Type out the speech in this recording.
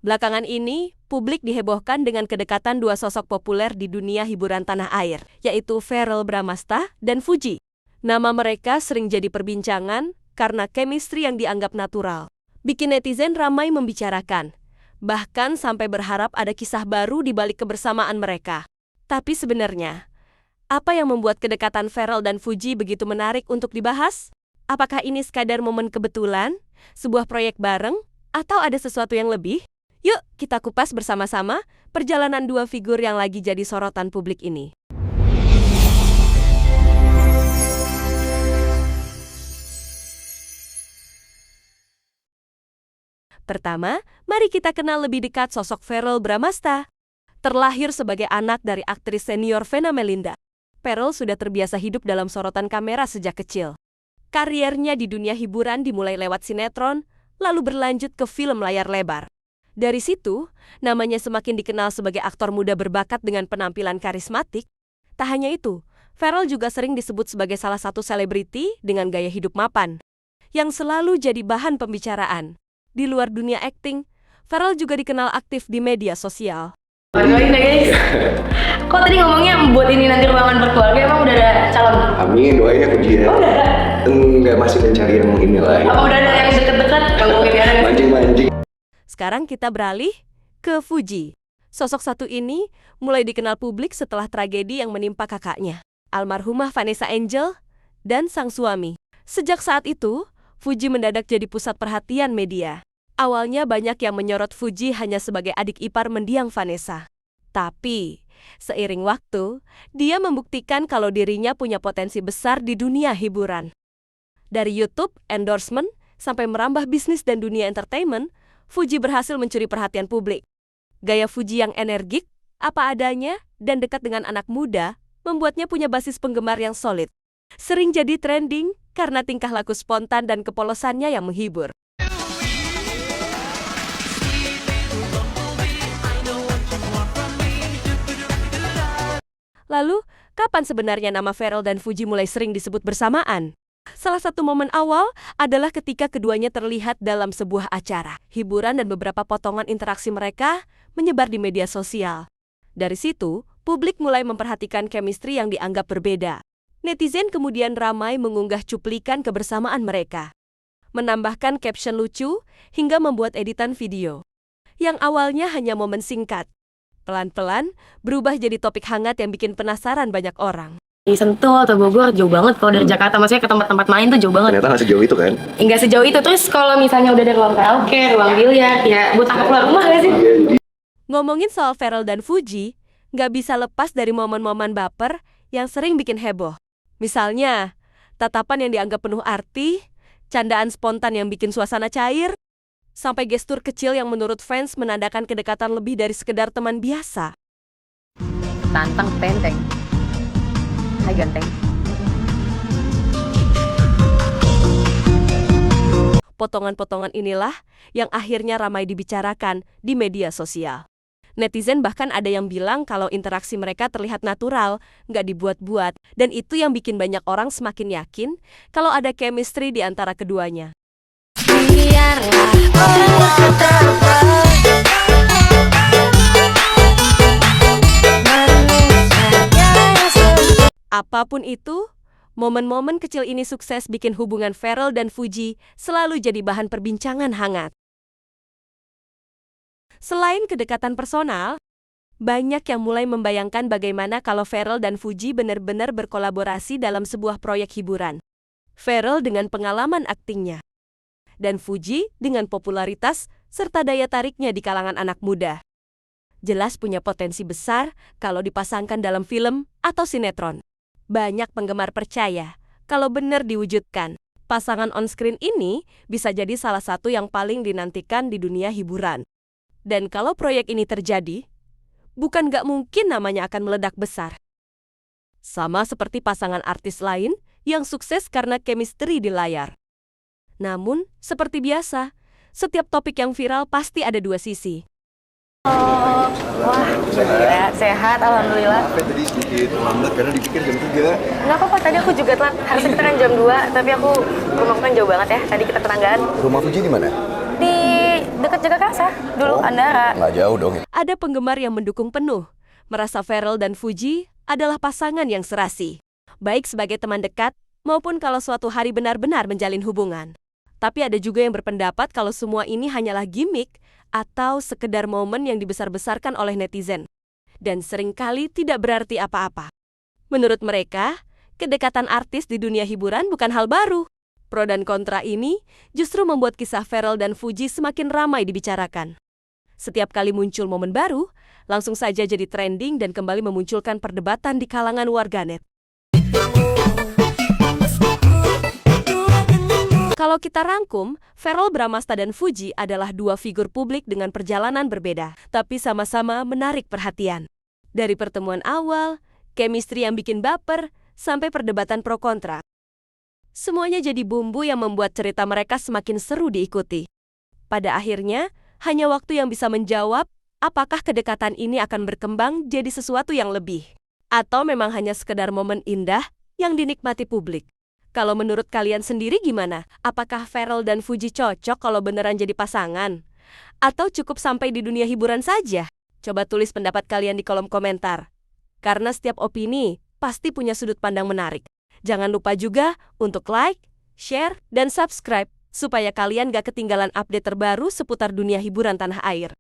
Belakangan ini, publik dihebohkan dengan kedekatan dua sosok populer di dunia hiburan tanah air, yaitu Verrell Bramasta dan Fuji. Nama mereka sering jadi perbincangan karena chemistry yang dianggap natural. Bikin netizen ramai membicarakan, bahkan sampai berharap ada kisah baru di balik kebersamaan mereka. Tapi sebenarnya, apa yang membuat kedekatan Verrell dan Fuji begitu menarik untuk dibahas? Apakah ini sekadar momen kebetulan, sebuah proyek bareng, atau ada sesuatu yang lebih? Yuk, kita kupas bersama-sama perjalanan dua figur yang lagi jadi sorotan publik ini. Pertama, mari kita kenal lebih dekat sosok Verrell Bramasta. Terlahir sebagai anak dari aktris senior Vena Melinda, Verrell sudah terbiasa hidup dalam sorotan kamera sejak kecil. Kariernya di dunia hiburan dimulai lewat sinetron, lalu berlanjut ke film layar lebar. Dari situ, namanya semakin dikenal sebagai aktor muda berbakat dengan penampilan karismatik. Tak hanya itu, Verrell juga sering disebut sebagai salah satu selebriti dengan gaya hidup mapan, yang selalu jadi bahan pembicaraan. Di luar dunia akting, Verrell juga dikenal aktif di media sosial. Doain deh guys. Kok tadi ngomongnya buat ini nanti ruangan berkeluarga, emang udah ada calon? Amin, doain ya Fuji ya. Oh, udah ada? Enggak, masih mencari yang inilah. Apa udah ada yang deket-deket? Kalau mungkin ada. Mancing-mancing. Sekarang kita beralih ke Fuji. Sosok satu ini mulai dikenal publik setelah tragedi yang menimpa kakaknya, almarhumah Vanessa Angel, dan sang suami. Sejak saat itu, Fuji mendadak jadi pusat perhatian media. Awalnya banyak yang menyorot Fuji hanya sebagai adik ipar mendiang Vanessa. Tapi, seiring waktu, dia membuktikan kalau dirinya punya potensi besar di dunia hiburan. Dari YouTube, endorsement, sampai merambah bisnis dan dunia entertainment, Fuji berhasil mencuri perhatian publik. Gaya Fuji yang energik, apa adanya, dan dekat dengan anak muda, membuatnya punya basis penggemar yang solid. Sering jadi trending karena tingkah laku spontan dan kepolosannya yang menghibur. Lalu, kapan sebenarnya nama Verrell dan Fuji mulai sering disebut bersamaan? Salah satu momen awal adalah ketika keduanya terlihat dalam sebuah acara hiburan dan beberapa potongan interaksi mereka menyebar di media sosial. Dari situ, publik mulai memperhatikan chemistry yang dianggap berbeda. Netizen kemudian ramai mengunggah cuplikan kebersamaan mereka, menambahkan caption lucu, hingga membuat editan video. Yang awalnya hanya momen singkat, pelan-pelan berubah jadi topik hangat yang bikin penasaran banyak orang. Di Sentul atau Bogor jauh banget kalau dari Jakarta, maksudnya ke tempat-tempat main tuh jauh banget. Ternyata nggak sejauh itu kan? Enggak sejauh itu. Terus kalau misalnya udah ada ruang karaoke, ruang biliar, ya buat aku keluar rumah gak sih? Ngomongin soal Verrell dan Fuji, nggak bisa lepas dari momen-momen baper yang sering bikin heboh. Misalnya, tatapan yang dianggap penuh arti, candaan spontan yang bikin suasana cair, sampai gestur kecil yang menurut fans menandakan kedekatan lebih dari sekedar teman biasa. Tantang tenteng. Hai ganteng. Potongan-potongan inilah yang akhirnya ramai dibicarakan di media sosial. Netizen bahkan ada yang bilang kalau interaksi mereka terlihat natural, nggak dibuat-buat, dan itu yang bikin banyak orang semakin yakin kalau ada chemistry di antara keduanya. Apapun itu, momen-momen kecil ini sukses bikin hubungan Verrell dan Fuji selalu jadi bahan perbincangan hangat. Selain kedekatan personal, banyak yang mulai membayangkan bagaimana kalau Verrell dan Fuji benar-benar berkolaborasi dalam sebuah proyek hiburan. Verrell dengan pengalaman aktingnya, dan Fuji dengan popularitas serta daya tariknya di kalangan anak muda. Jelas punya potensi besar kalau dipasangkan dalam film atau sinetron. Banyak penggemar percaya kalau benar diwujudkan, pasangan on-screen ini bisa jadi salah satu yang paling dinantikan di dunia hiburan. Dan kalau proyek ini terjadi, bukan nggak mungkin namanya akan meledak besar. Sama seperti pasangan artis lain yang sukses karena chemistry di layar. Namun, seperti biasa, setiap topik yang viral pasti ada dua sisi. Wah, sehat, alhamdulillah. sedikit lambat karena dipikir jam 3. Nggak apa-apa, tadi aku juga telat. Harusnya kita kan jam 2, tapi rumahku kan jauh banget ya. Tadi kita tetanggaan. Rumah Fuji di mana? Di dekat Jagakarsa, dulu Andara. Nggak jauh dong. Ada penggemar yang mendukung penuh, merasa Pharrell dan Fuji adalah pasangan yang serasi, baik sebagai teman dekat maupun kalau suatu hari benar-benar menjalin hubungan. Tapi ada juga yang berpendapat kalau semua ini hanyalah gimmick atau sekedar momen yang dibesar-besarkan oleh netizen, dan seringkali tidak berarti apa-apa. Menurut mereka, kedekatan artis di dunia hiburan bukan hal baru. Pro dan kontra ini justru membuat kisah Pharrell dan Fuji semakin ramai dibicarakan. Setiap kali muncul momen baru, langsung saja jadi trending dan kembali memunculkan perdebatan di kalangan warganet. Kalau kita rangkum, Pharrell Bramasta dan Fuji adalah dua figur publik dengan perjalanan berbeda, tapi sama-sama menarik perhatian. Dari pertemuan awal, chemistry yang bikin baper, sampai perdebatan pro kontra. Semuanya jadi bumbu yang membuat cerita mereka semakin seru diikuti. Pada akhirnya, hanya waktu yang bisa menjawab apakah kedekatan ini akan berkembang jadi sesuatu yang lebih. Atau memang hanya sekedar momen indah yang dinikmati publik. Kalau menurut kalian sendiri gimana? Apakah Pharrell dan Fuji cocok kalau beneran jadi pasangan? Atau cukup sampai di dunia hiburan saja? Coba tulis pendapat kalian di kolom komentar. Karena setiap opini pasti punya sudut pandang menarik. Jangan lupa juga untuk like, share, dan subscribe supaya kalian gak ketinggalan update terbaru seputar dunia hiburan tanah air.